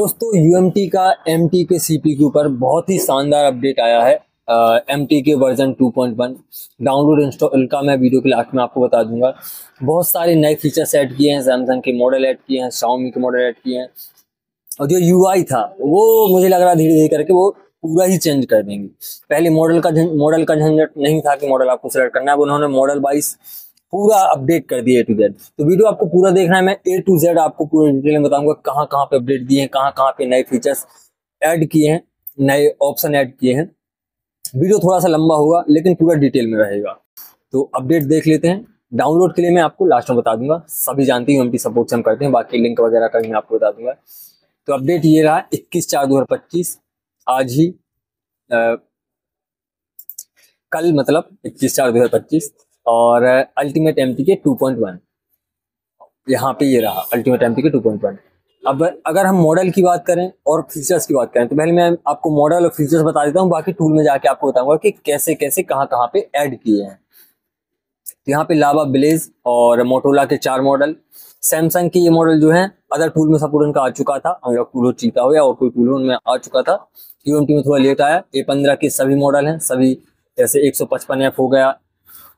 दोस्तों यूएमटी का एमटी के सीपीयू पर बहुत ही शानदार अपडेट आया है। एमटी के वर्जन 2.1 डाउनलोड इंस्टॉल का मैं वीडियो के लास्ट में आपको बता दूंगा। बहुत सारे नए फीचर्स ऐड किए हैं, सैमसंग के मॉडल ऐड किए हैं, Xiaomi के मॉडल ऐड किए हैं और जो यूआई था वो मुझे लग रहा है धीरे धीरे करके वो पूरा ही चेंज कर देंगे। पहले मॉडल का झंझट नहीं था कि मॉडल आपको सेलेक्ट करना है, अब उन्होंने मॉडल वाइज पूरा अपडेट कर दिया A to Z। तो वीडियो आपको पूरा देखना है, मैं A to Z आपको पूरे डिटेल में बताऊंगा कहाँ कहाँ पे अपडेट दिए हैं, कहाँ कहाँ पे नए फीचर्स ऐड किए हैं, नए ऑप्शन ऐड किए हैं। वीडियो थोड़ा सा लंबा होगा लेकिन पूरा डिटेल में रहेगा। तो अपडेट देख लेते हैं। डाउनलोड के लिए मैं आपको लास्ट में बता दूंगा, सभी जानते हैं एमटी सपोर्ट से हम करते हैं, बाकी लिंक वगैरह का मैं आपको बता दूंगा। तो अपडेट ये रहा 21/4/2025, आज ही कल मतलब 21/4/2025 और अल्टीमेट एमटी के 2.1 यहाँ पे ये रहा अल्टीमेट एमटी के 2.1। अब अगर हम मॉडल की बात करें और फीचर्स की बात करें तो पहले मैं आपको मॉडल और फीचर्स बता देता हूँ, बाकी टूल में जाके आपको बताऊंगा कि कैसे कैसे कहाँ कहाँ पे ऐड किए हैं। तो यहाँ पे लावा ब्लेज और मोटोरोला के 4 मॉडल, सैमसंग के ये मॉडल जो है अदर टूल में सपोर्ट उनका आ चुका था, अनलॉक टूल हो चीता हो या और कोई टूल उनमें आ चुका था। यूएमटी में थोड़ा लेट आया। A15 के सभी मॉडल हैं, सभी जैसे 155F हो गया,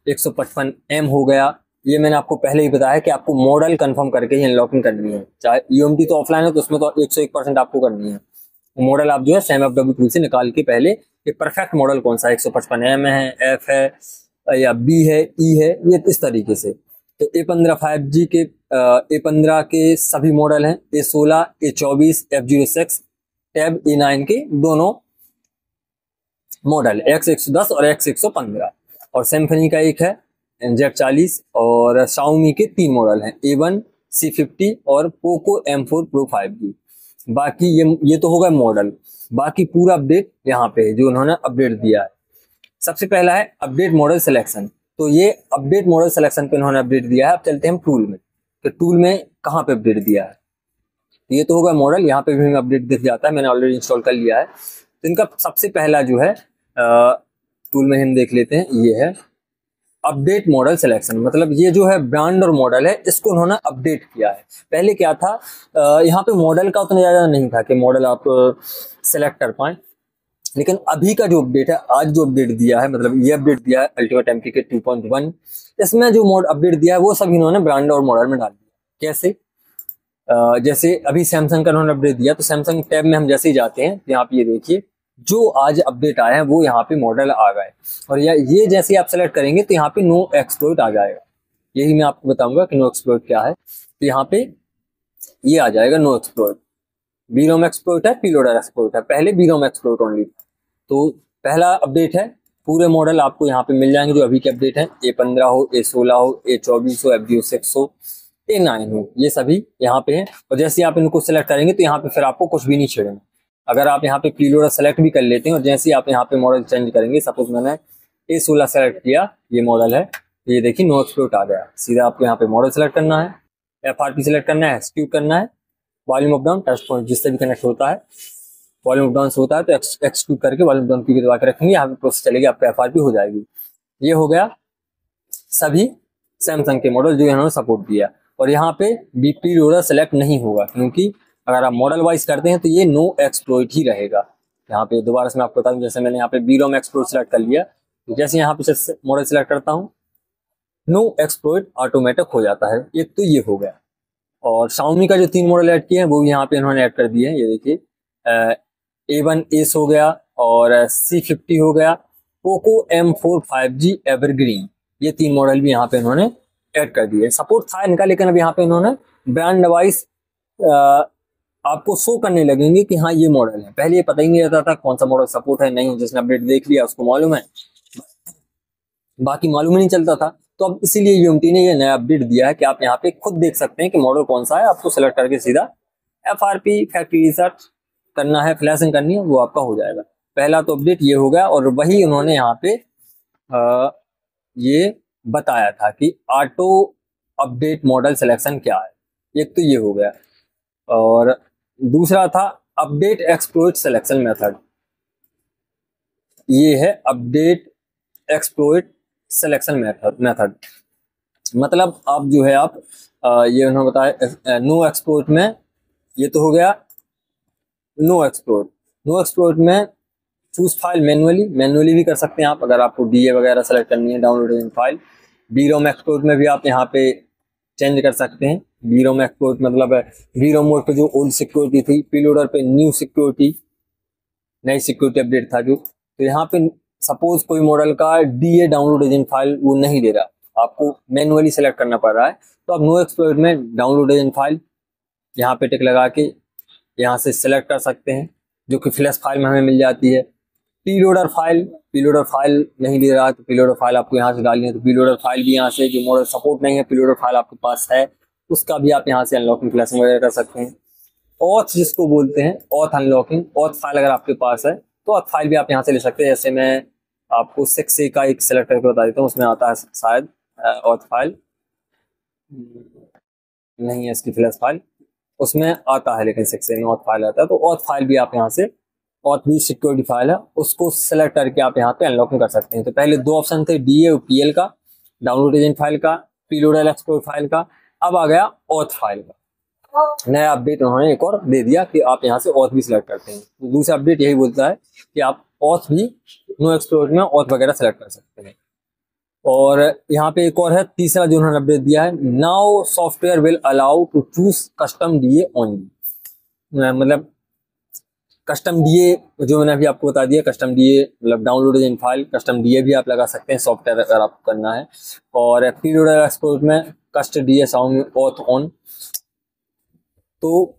155M हो गया, ये मैंने आपको पहले ही बताया कि आपको मॉडल कंफर्म करके ही अनलॉकिंग करनी है। चाहे यूएमटी तो ऑफलाइन है तो उसमें तो 101% आपको करनी है। मॉडल आप जो है SAMFW टूल से निकाल के पहले ये परफेक्ट मॉडल कौन सा है, 155M है, F है या B है, E है, ये इस तरीके से। तो A15 5G के A15 के सभी मॉडल हैं, A16, A24, F06, tab A9 के दोनों मॉडल X110 और X115। और सैमसंग का एक है Z40 और Xiaomi के 3 मॉडल हैं, A1, C50 और Poco M4 Pro 5G। बाकी ये तो होगा मॉडल। बाकी पूरा अपडेट यहाँ पे है जो उन्होंने अपडेट दिया है। सबसे पहला है अपडेट मॉडल सिलेक्शन। तो ये अपडेट मॉडल सिलेक्शन पे उन्होंने अपडेट दिया है। अब चलते हैं हम टूल में, तो टूल में कहाँ पे अपडेट दिया है। तो ये तो होगा मॉडल, यहाँ पे भी हमें अपडेट दिख जाता है, मैंने ऑलरेडी इंस्टॉल कर लिया है। तो इनका सबसे पहला जो है टूल में हम देख लेते हैं, ये है अपडेट मॉडल सिलेक्शन। मतलब ये जो है ब्रांड और मॉडल है, इसको उन्होंने अपडेट किया है। पहले क्या था, यहाँ पे मॉडल का उतना ज़्यादा नहीं था कि मॉडल आप सेलेक्ट कर पाएँ, लेकिन अभी का जो अपडेट है, आज जो अपडेट दिया है, मतलब ये अपडेट दिया है अल्टीमेट एमटी के 2.1, इसमें जो मॉडल अपडेट दिया है वो सब इन्होंने ब्रांड और मॉडल में डाल दिया। कैसे? जैसे अभी सैमसंग का उन्होंने अपडेट दिया, तो सैमसंग टैब में हम जैसे ही जाते हैं यहाँ पे ये देखिए जो आज अपडेट आया है वो यहाँ पे मॉडल आ गए, और ये जैसे आप सेलेक्ट करेंगे तो यहाँ पे नो एक्सप्लॉइट आ जाएगा। यही मैं आपको बताऊंगा कि नो एक्सप्लॉइट क्या है। तो यहाँ पे ये आ जाएगा नो एक्सप्लॉइट। बीरोम एक्सप्लॉइट है, पीलोडर एक्सप्लॉइट है, पहले बीरोम एक्सप्लॉइट ओनली। तो पहला अपडेट है, पूरे मॉडल आपको यहाँ पे मिल जाएंगे जो अभी के अपडेट हैं। A15 हो, A16 हो, A24 हो, F06 हो, A9 हो, ये सभी यहाँ पे हैं। और जैसे आप इनको सेलेक्ट करेंगे तो यहाँ पे फिर आपको कुछ भी नहीं छेड़ना। अगर आप यहाँ पे प्रीलोडर सेलेक्ट भी कर लेते हैं और जैसे ही आप यहाँ पे मॉडल चेंज करेंगे, सपोज मैंने A16 सेलेक्ट किया, ये मॉडल है, ये देखिए नो एक्सप्लॉइट आ गया। सीधा आपको यहाँ पे मॉडल सेलेक्ट करना है, FRP सेलेक्ट करना है, एक्सक्यूट करना है, volume up down touch point जिससे भी कनेक्ट होता है, वॉल्यूम अप डाउन होता है तो एक्सक्यूट करके वॉल्यूम डाउन की दबा के रखेंगे, यहाँ पे प्रोसेस चलेगी, आपका FRP हो जाएगी। ये हो गया सभी सैमसंग के मॉडल जो इन्होंने सपोर्ट दिया। और यहाँ पे बीपी लोडर सेलेक्ट नहीं होगा, क्योंकि अगर आप मॉडल वाइज करते हैं तो ये नो एक्सप्लॉइट ही रहेगा। यहाँ पे दोबारा से मैं आपको बता दूं, जैसे मैंने यहाँ पे बीरोम एक्सप्लॉइट सेलेक्ट कर लिया, तो जैसे यहाँ पे मॉडल सेलेक्ट करता हूँ नो एक्सप्लॉइट ऑटोमेटिक हो जाता है। एक तो ये हो गया। और Xiaomi का जो 3 मॉडल ऐड किए हैं वो यहाँ पे इन्होंने ऐड कर दिए हैं। ये देखिए A1 एस हो गया और C50 हो गया, Poco M4 5G एवरग्रीन, ये 3 मॉडल भी यहाँ पे इन्होंने ऐड कर दिए। सपोर्ट था इनका, लेकिन अब यहाँ पे इन्होंने ब्रांड वाइज आपको शो करने लगेंगे कि हाँ ये मॉडल है। पहले ये पता ही नहीं रहता था कौन सा मॉडल सपोर्ट है नहीं, जिसने अपडेट देख लिया उसको मालूम है, बाकी मालूम ही नहीं चलता था। तो अब इसीलिए यूएमटी ने ये नया अपडेट दिया है कि आप यहाँ पे खुद देख सकते हैं कि मॉडल कौन सा है। आपको सेलेक्ट करके सीधा FRP फैक्ट्री रिसर्च करना है, फ्लैशिंग करनी है, वो आपका हो जाएगा। पहला तो अपडेट ये हो गया। और वही उन्होंने यहाँ पे ये बताया था कि ऑटो अपडेट मॉडल सिलेक्शन क्या है। एक तो ये हो गया, और दूसरा था अपडेट एक्सप्लॉइट सिलेक्शन मेथड। ये है अपडेट एक्सप्लॉइट सिलेक्शन मेथड। मतलब आप जो है आप ये उन्होंने बताया नो एक्सप्लॉइट में, ये तो हो गया नो एक्सप्लोर। नो एक्सप्लोर में चूज फाइल मैनुअली भी कर सकते हैं आप, अगर आपको डीए वगैरह सेलेक्ट करनी है डाउनलोड फाइल। बीरोम एक्सप्लोर में भी आप यहाँ पे चेंज कर सकते हैं। बीरोम एक्सप्लोर मतलब बीरोम मोड पे जो ओल्ड सिक्योरिटी थी, पीलोडर पे न्यू सिक्योरिटी, नई सिक्योरिटी अपडेट था जो, तो यहाँ पे सपोज कोई मॉडल का डीए डाउनलोड एजेंट फाइल वो नहीं दे रहा, आपको मैनुअली सेलेक्ट करना पड़ रहा है, तो आप नो एक्सप्लोर में डाउनलोड एजेंट फाइल यहाँ पे टिक लगा के यहाँ से सेलेक्ट कर सकते हैं, जो कि फ्लैश फाइल में हमें मिल जाती है। पीलोडर फाइल नहीं दे रहा है तो पीलोडर फाइल आपको यहाँ से डालनी है, तो पीलोडर फाइल भी यहाँ से, जो मॉडल सपोर्ट नहीं है पीलोडर फाइल आपके पास है उसका भी आप यहाँ से अनलॉकिंग फ्लैशिंग वगैरह कर सकते हैं। ऑथ जिसको बोलते हैं, ऑथ अनलॉकिंग, ऑथ फाइल अगर आपके पास है तो ऑथ फाइल भी आप यहाँ से ले सकते हैं। जैसे मैं आपको 6A का एक सेलेक्ट करके बता देता हूँ, उसमें आता है शायद ऑथ फाइल, नहीं है इसकी फ्लैश फाइल, उसमें आता है लेकिन 6A में ऑथ फाइल आता है, तो ऑथ फाइल भी आप यहाँ से, ऑथ भी सिक्योरिटी फाइल है, उसको सेलेक्ट करके आप यहाँ पे अनलॉकिंग कर सकते हैं। तो पहले दो ऑप्शन थे, डीए और पीएल का, डाउनलोड एजेंट फाइल का, पीलोडर एक्सप्लोर फाइल का, अब आ गया ऑथ फाइल का। नया अपडेट उन्होंने एक और दे दिया कि आप यहाँ से ऑथ भी सिलेक्ट करते हैं। तो दूसरा अपडेट यही बोलता है कि आप ऑथ भी नो एक्सप्लोर में ऑथ वगैरह सेलेक्ट कर सकते हैं। और यहाँ पे एक और है तीसरा जो उन्होंने अपडेट दिया है, now software will allow to choose custom DA only. मतलब कस्टम डीए जो मैंने अभी आपको बता दिया, कस्टम डीए मतलब download agent file, custom DA भी आप लगा सकते हैं सॉफ्टवेयर अगर आपको करना है। और पीलोडर एक्सप्लोर में कस्ट डीए साउंड ऑथ ऑन। तो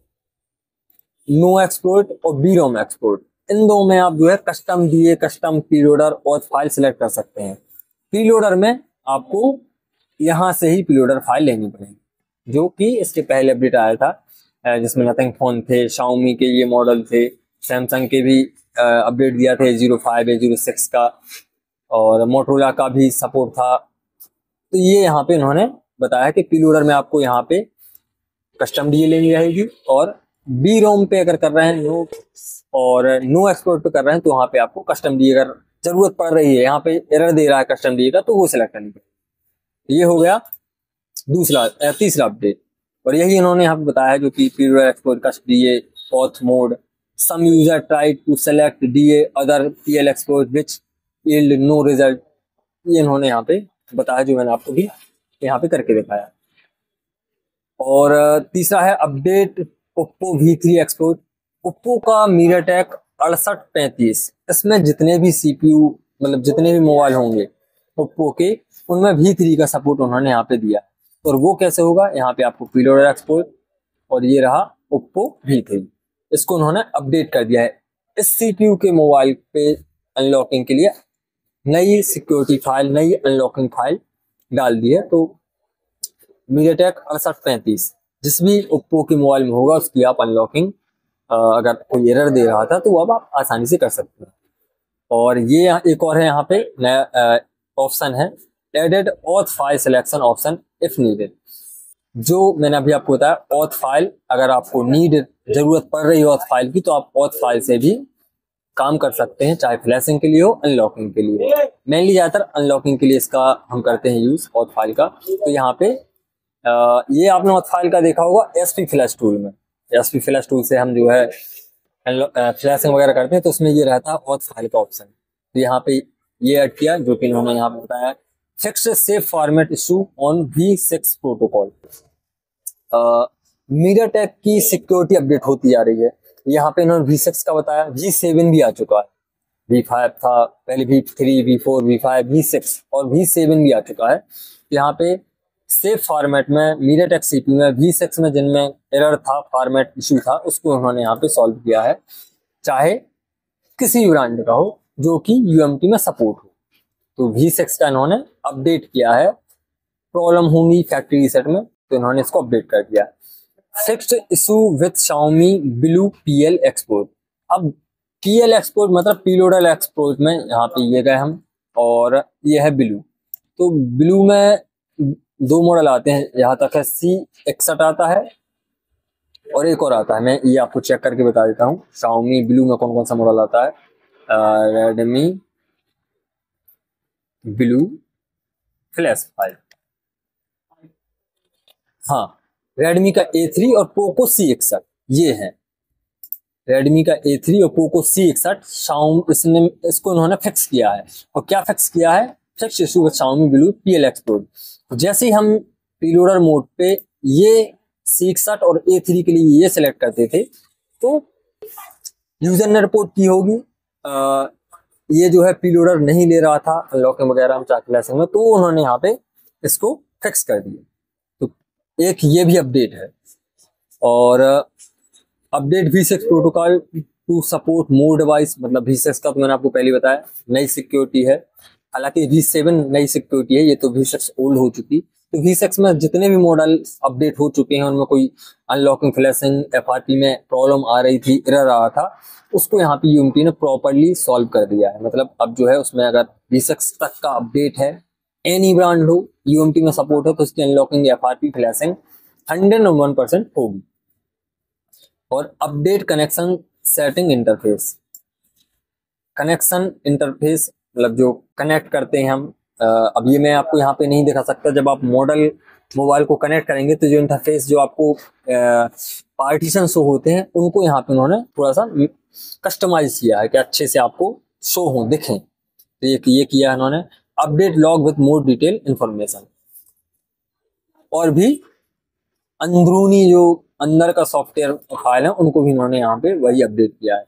नो एक्सप्लोर्ट और बीरोम एक्सप्लोर्ट, इन दो में आप जो है कस्टम डीए, कस्टम पीलोडर और फाइल सिलेक्ट कर सकते हैं। पीलोडर में आपको यहाँ से ही पीलोडर फाइल लेनी पड़ेगी, जो कि इसके पहले अपडेट आया था जिसमें नथिंग फोन थे, शाओमी के ये मॉडल थे, सैमसंग के भी अपडेट दिया था A05 A06 का, और मोटरोला का भी सपोर्ट था। तो ये यहाँ पे इन्होंने बताया कि पीलोडर में आपको यहाँ पे कस्टम डीए लेनी रहेगी, और बी रोम पे अगर कर रहे हैं नो, और नो एक्सपोर्ट पे कर रहे हैं तो वहां पे आपको कस्टम डीए अगर जरूरत पड़ रही है, यहाँ पे एरर दे रहा है कस्टम डीए का, तो वो सिलेक्ट करनी पड़ेगी। ये हो गया तीसरा अपडेट। और यही इन्होंने यहाँ पे बताया जो कि ploader export cust DA auth mode, some user try to select DA other PL export which yield no result. ये इन्होंने यहाँ पे बताया, जो मैंने आपको भी यहाँ पे करके दिखाया। और तीसरा है update Oppo V3 export. Oppo का मीडियाटेक 6835, इसमें जितने भी सीपीयू मतलब जितने भी मोबाइल होंगे ओप्पो के, उनमें V3 का सपोर्ट उन्होंने यहाँ पे दिया। और वो कैसे होगा, यहाँ पे आपको पीलोडर एक्सपोर्ट, और ये रहा ओप्पो V3, इसको उन्होंने अपडेट कर दिया है। इस सीपीयू के मोबाइल पे अनलॉकिंग के लिए नई सिक्योरिटी फाइल, नई अनलॉकिंग फाइल डाल दी है। तो मीडियाटेक 6835 जिस भी ओप्पो के मोबाइल में होगा उसकी आप अनलॉकिंग, अगर कोई एरर दे रहा था तो अब आप आसानी से कर सकते हैं। और ये एक और है यहाँ पे नया ऑप्शन है, added auth file selection option if needed. जो मैंने अभी आपको बताया ऑथ फाइल, अगर आपको जरूरत पड़ रही है ऑथ फाइल की, तो आप ऑथ फाइल से भी काम कर सकते हैं, चाहे फ्लैशिंग के लिए हो, अनलॉकिंग के लिए हो। मेनली ज्यादातर अनलॉकिंग के लिए इसका हम करते हैं यूज ऑथ फाइल का। तो यहाँ पे ये आपने ऑथ फाइल का देखा होगा एसपी फ्लैश टूल में, एसपी फ्लैश टूल से हम जो है फ्लैशिंग वगैरह करते हैं, तो उसमें ये रहता है ऑथ फाइल का ऑप्शन। तो यहाँ पे ये ऐड किया, जो कि इन्होंने यहाँ पे बताया fixed safe format issue on V6 protocol. MediaTek की सिक्योरिटी अपडेट होती जा रही है। यहाँ पे इन्होंने V6 का बताया, V7 भी आ चुका है, V5 था पहले, V3 V4 V5 V6 और V7 भी आ चुका है। यहाँ पे सेफ फॉर्मेट में मीडियाटेक सीपीयू में V6 में जिनमें एरर था, फॉर्मेट इशू था, उसको उन्होंने यहाँ पे सॉल्व किया है, चाहे किसी भी ब्रांड का हो जो कि UMT में सपोर्ट हो। तो V6 का इन्होंने अपडेट किया है, प्रॉब्लम होंगी फैक्ट्री रीसेट में, तो इन्होंने इसको अपडेट कर दिया। Fixed issue with Xiaomi blue PL export. अब PL एक्सपोर्ट मतलब पीलोडर एक्सपोर्ट में यहाँ पे ये गए हम, और ये है ब्लू। तो ब्लू में दो मॉडल आते हैं, यहाँ तक है C61 आता है और एक और आता है, मैं ये आपको चेक करके बता देता हूँ Xiaomi ब्लू में कौन कौन सा मॉडल आता है। रेडमी ब्लू फ्लैश 5, हाँ रेडमी का A3 और पोको C61 ये है। रेडमी का A3 और पोको C61 शाओमी इसको इन्होंने फिक्स किया है। और क्या फिक्स किया है? Fix issue with Xiaomi blue PL explore. जैसे ही हम प्रीलोडर मोड पे ये C61 और A3 के लिए ये सिलेक्ट करते थे तो यूजर ने रिपोर्ट की होगी ये जो है प्रीलोडर नहीं ले रहा था अनलॉकिंग वगैरह हम चाकलेसिंग में, तो उन्होंने यहाँ पे इसको फिक्स कर दिया। तो एक ये भी अपडेट है। और update V6 protocol to support more device, मतलब V6 का तो मैंने आपको पहले बताया नई सिक्योरिटी है। हालांकि V7 नई सिक्योरिटी है, ये तो V6 ओल्ड हो चुकी। तो V6 में जितने भी मॉडल अपडेट हो चुके हैं उनमें कोई अनलॉकिंग फ्लैशिंग FRP में प्रॉब्लम आ रही थी, एरर आ रहा था, उसको यहाँ पे UMT ने प्रॉपरली सॉल्व कर दिया है। मतलब अब जो है उसमें अगर V6 तक का अपडेट है, एनी ब्रांड हो, UMT में सपोर्ट है, तो उसकी अनलॉकिंग FRP फ्लैशिंग 101% होगी। और update connection setting interface, connection interface मतलब जो कनेक्ट करते हैं हम, अब ये मैं आपको यहाँ पे नहीं दिखा सकता। जब आप मॉडल मोबाइल को कनेक्ट करेंगे तो जो इंटरफेस जो आपको पार्टीशन शो होते हैं उनको यहाँ पे उन्होंने थोड़ा सा कस्टमाइज किया है कि अच्छे से आपको शो हो, दिखें। तो ये किया है इन्होंने। Update log with more detail information, और भी अंदरूनी जो अंदर का सॉफ्टवेयर फाइल है उनको भी इन्होंने यहाँ पे वही अपडेट किया है।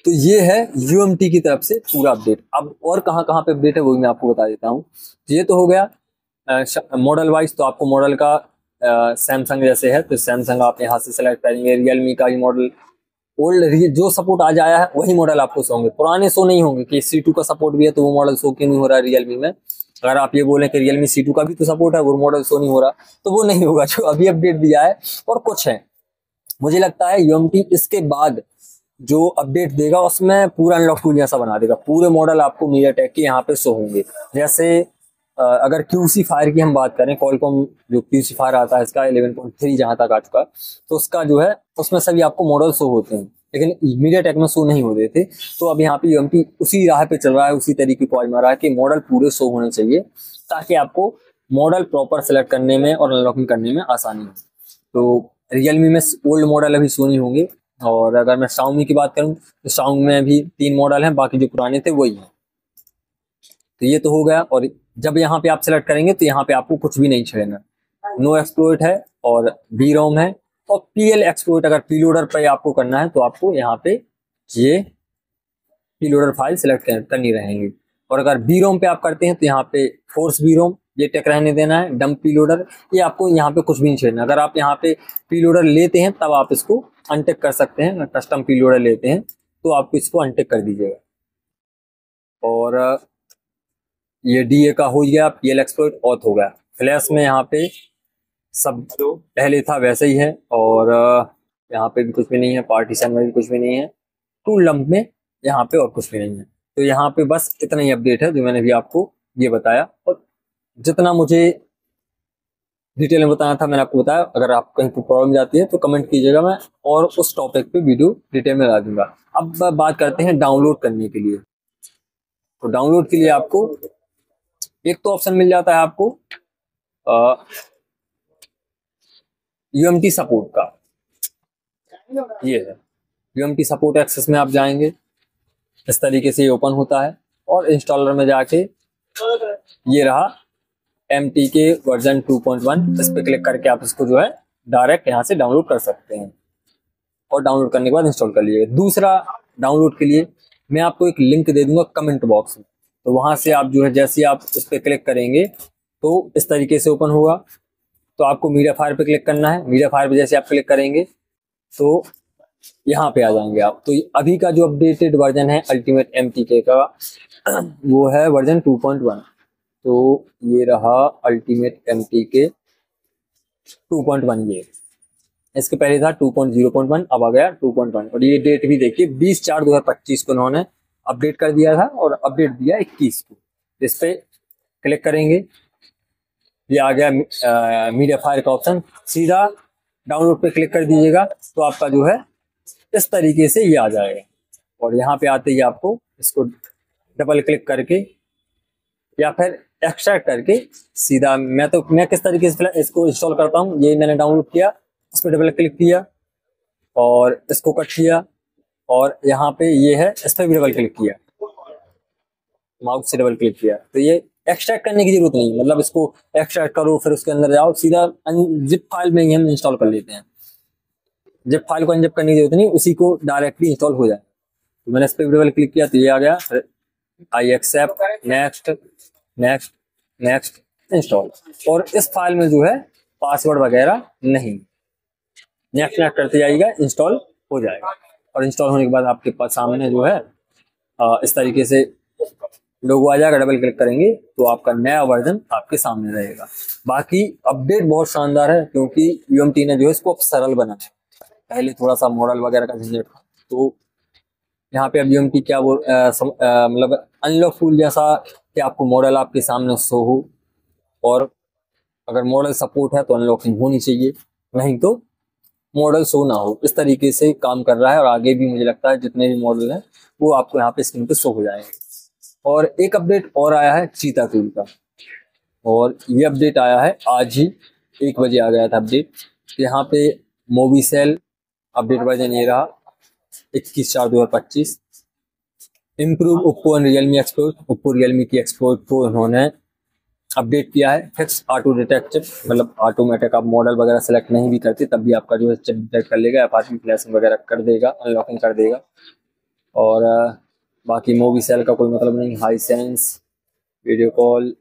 तो ये है UMT की तरफ से पूरा अपडेट। अब और कहाँ कहाँ पे अपडेट है वो मैं आपको बता देता हूँ। ये तो हो गया मॉडल वाइज। तो आपको मॉडल का सैमसंग जैसे है तो सैमसंग आप यहाँ से सेलेक्ट करेंगे। रियलमी का ही मॉडल ओल्ड जो सपोर्ट आज आया है वही मॉडल आपको शो होंगे, पुराने शो नहीं होंगे। कि C2 का सपोर्ट भी है तो वो मॉडल शो क्यों नहीं हो रहा है रियलमी में। अगर आप ये बोलें कि रियलमी C2 का भी तो सपोर्ट है, वो मॉडल शो नहीं हो रहा, तो वो नहीं होगा जो अभी अपडेट दिया है। और कुछ है, मुझे लगता है UMT इसके बाद जो अपडेट देगा उसमें पूरा अनलॉक टूल जैसा बना देगा। पूरे मॉडल आपको MediaTek के यहाँ पे शो होंगे। जैसे अगर QC फायर की हम बात करें, कॉलकॉम जो QC फायर आता है इसका 11.3 जहां तक आ चुका, तो उसका जो है उसमें सभी आपको मॉडल शो होते हैं, लेकिन MediaTek में शो नहीं होते थे। तो अब यहाँ पे UMT उसी राह पे चल रहा है, उसी तरीके को आजमा रहा है कि मॉडल पूरे शो होने चाहिए ताकि आपको मॉडल प्रॉपर सेलेक्ट करने में और अनलॉकिंग करने में आसानी हो। तो रियलमी में ओल्ड मॉडल अभी शो नहीं होंगे। और अगर मैं Xiaomi की बात करूं तो Xiaomi में भी 3 मॉडल हैं, बाकी जो पुराने थे वही हैं। तो ये तो हो गया। और जब यहाँ पे आप सेलेक्ट करेंगे तो यहाँ पे आपको कुछ भी नहीं छेड़ना, नो एक्सप्लोइट है और VROM है। और PL एक्सप्लोइट अगर प्रीलोडर पे आपको करना है तो आपको यहाँ पे ये प्रीलोडर फाइल सेलेक्ट करनी रहेंगी। और अगर VROM पे आप करते हैं तो यहाँ पे फोर्स VROM ये टेक रहने देना है। डंप प्रीलोडर ये आपको यहाँ पे कुछ भी नहीं छेड़ना। अगर आप यहाँ पे प्रीलोडर लेते हैं तब आप इसको अनटिक कर सकते हैं। कस्टम प्रीलोडर लेते हैं तो आपको इसको अनटिक कर दीजिएगा। और ये DA का हो गया, PL एक्सप्लोइट ऑथ हो गया। फ्लैश में यहाँ पे सब जो पहले था वैसे ही है। और यहाँ पे भी कुछ भी नहीं है, पार्टीशन में भी कुछ भी नहीं है, टूल लंप में यहाँ पे और कुछ भी नहीं है। तो यहाँ पे बस इतना ही अपडेट है जो मैंने भी आपको ये बताया। और जितना मुझे डिटेल में बताना था मैंने आपको बताया। अगर आप कहीं पर प्रॉब्लम जाती है तो कमेंट कीजिएगा, मैं और उस टॉपिक पे वीडियो डिटेल में ला दूंगा। अब बात करते हैं डाउनलोड करने के लिए। तो डाउनलोड के लिए आपको एक तो ऑप्शन मिल जाता है आपको UMT सपोर्ट का, ये है UMT सपोर्ट एक्सेस में आप जाएंगे, इस तरीके से ये ओपन होता है। और इंस्टॉलर में जाके ये रहा MTK वर्जन 2.1, इस पे क्लिक करके आप इसको जो है डायरेक्ट यहाँ से डाउनलोड कर सकते हैं। और डाउनलोड करने के बाद इंस्टॉल कर लीजिएगा। दूसरा, डाउनलोड के लिए मैं आपको एक लिंक दे दूंगा कमेंट बॉक्स में, तो वहां से आप जो है जैसे आप उस पर क्लिक करेंगे तो इस तरीके से ओपन होगा। तो आपको मीडिया फायर पे क्लिक करना है। मीडिया फायर पे जैसे आप क्लिक करेंगे तो यहाँ पे आ जाएंगे आप। तो अभी का जो अपडेटेड वर्जन है अल्टीमेट MTK का वो है वर्जन 2.1। तो ये रहा अल्टीमेट MTK 2.1। ये इसके पहले था 2.0.1, अब आ गया 2.1। और ये डेट भी देखिए 20/4/2025 को उन्होंने अपडेट कर दिया था और अपडेट दिया 21 को। इस पे क्लिक करेंगे, ये आ गया मीडिया फायर का ऑप्शन, सीधा डाउनलोड पे क्लिक कर दीजिएगा तो आपका जो है इस तरीके से ये आ जाएगा। और यहाँ पे आते ही आपको इसको डबल क्लिक करके या फिर एक्सट्रैक्ट करके सीधा मैं किस तरीके से इसको इंस्टॉल करता हूँ, ये मैंने डाउनलोड किया, इस पर डबल क्लिक किया, और इसको कट किया और यहाँ पे ये है, इस पर भी डबल क्लिक किया, माउस से डबल क्लिक किया, तो ये एक्सट्रैक्ट करने की जरूरत नहीं, मतलब इसको एक्सट्रैक्ट करो फिर उसके अंदर जाओ, सीधा जिप फाइल में ही हम इंस्टॉल कर लेते हैं। जिप फाइल को अनजिप करने की जरूरत नहीं, उसी को डायरेक्टली इंस्टॉल हो जाए। तो मैंने इस पर डबल क्लिक किया तो ये आ गया, I accept, next next next, install. और इस फाइल में जो है पासवर्ड वगैरह नहीं, नेक्स्ट नेक्स्ट करते जाइएगा, इंस्टॉल हो जाएगा। और इंस्टॉल होने के बाद आपके पास सामने जो है इस तरीके से लोगो आ जाएगा, डबल क्लिक करेंगे तो आपका नया वर्जन आपके सामने रहेगा। बाकी अपडेट बहुत शानदार है, क्योंकि यूएमटी ने जो है इसको अब सरल बनाया। पहले थोड़ा सा मॉडल वगैरह का झंझट था, तो यहाँ पे अब यूएमटी क्या वो मतलब अनलॉक टूल जैसा कि आपको मॉडल आपके सामने शो हो, और अगर मॉडल सपोर्ट है तो अनलॉकिंग होनी चाहिए, नहीं तो मॉडल शो ना हो। इस तरीके से काम कर रहा है, और आगे भी मुझे लगता है जितने भी मॉडल हैं वो आपको यहाँ पे स्क्रीन पे शो हो जाएंगे। और एक अपडेट और आया है चीता टूल का, और ये अपडेट आया है आज ही 1 बजे आ गया था अपडेट। यहाँ पे मोबीसेल अपडेट वर्जन ये रहा 21/4/2025। Improve Oppo and Realme explore, Oppo Realme की एक्सप्लोर को उन्होंने अपडेट किया है। फिक्स ऑटो डिटेक्ट, मतलब ऑटोमेटिक आप मॉडल वगैरह सेलेक्ट नहीं भी करते तब भी आपका जो है चिप डिटेक्ट कर लेगा, एफआरपी फ्लैशिंग वगैरह कर देगा, अनलॉकिंग कर देगा। और बाकी मोबीसेल का कोई मतलब नहीं। हाईसेंस वीडियो कॉल,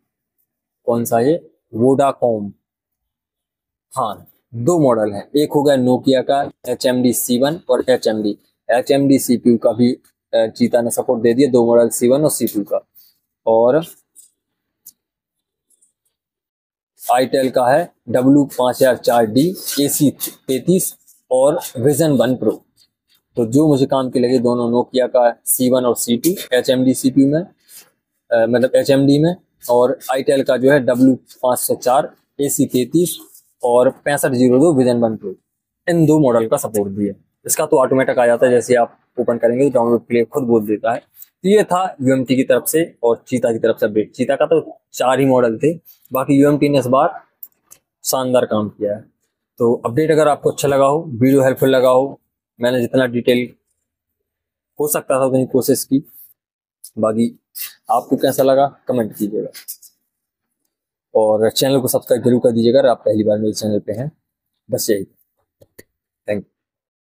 कौन सा ये, वोडाकॉम, हाँ 2 मॉडल है, एक हो गया नोकिया का HMD C1 और HMD CPU का भी चीता ने सपोर्ट दे दिया, 2 मॉडल C1 और C2 का। और आईटेल का है W5004D AC33 और विजन 1 प्रो। तो जो मुझे काम के लगे दोनों, नोकिया का C1 और C2 HMD CPU में, मतलब HMD में, और आईटेल का जो है W504 AC33 और 6502 विजन 1 प्रो, इन 2 मॉडल का सपोर्ट दिया। इसका तो ऑटोमेटिक आ जाता है, जैसे आप ओपन करेंगे तो डाउनलोड के लिए खुद बोल देता है। तो ये था यूएमटी की तरफ से और चीता की तरफ से अपडेट। चीता का तो 4 ही मॉडल थे, बाकी यूएमटी ने इस बार शानदार काम किया है। तो अपडेट अगर आपको अच्छा लगा हो, वीडियो हेल्पफुल लगा हो, मैंने जितना डिटेल हो सकता था उतनी कोशिश की। बाकी आपको कैसा लगा कमेंट कीजिएगा, और चैनल को सब्सक्राइब जरूर कर दीजिएगा अगर आप पहली बार मेरे चैनल पे हैं। बस यही, थैंक यू।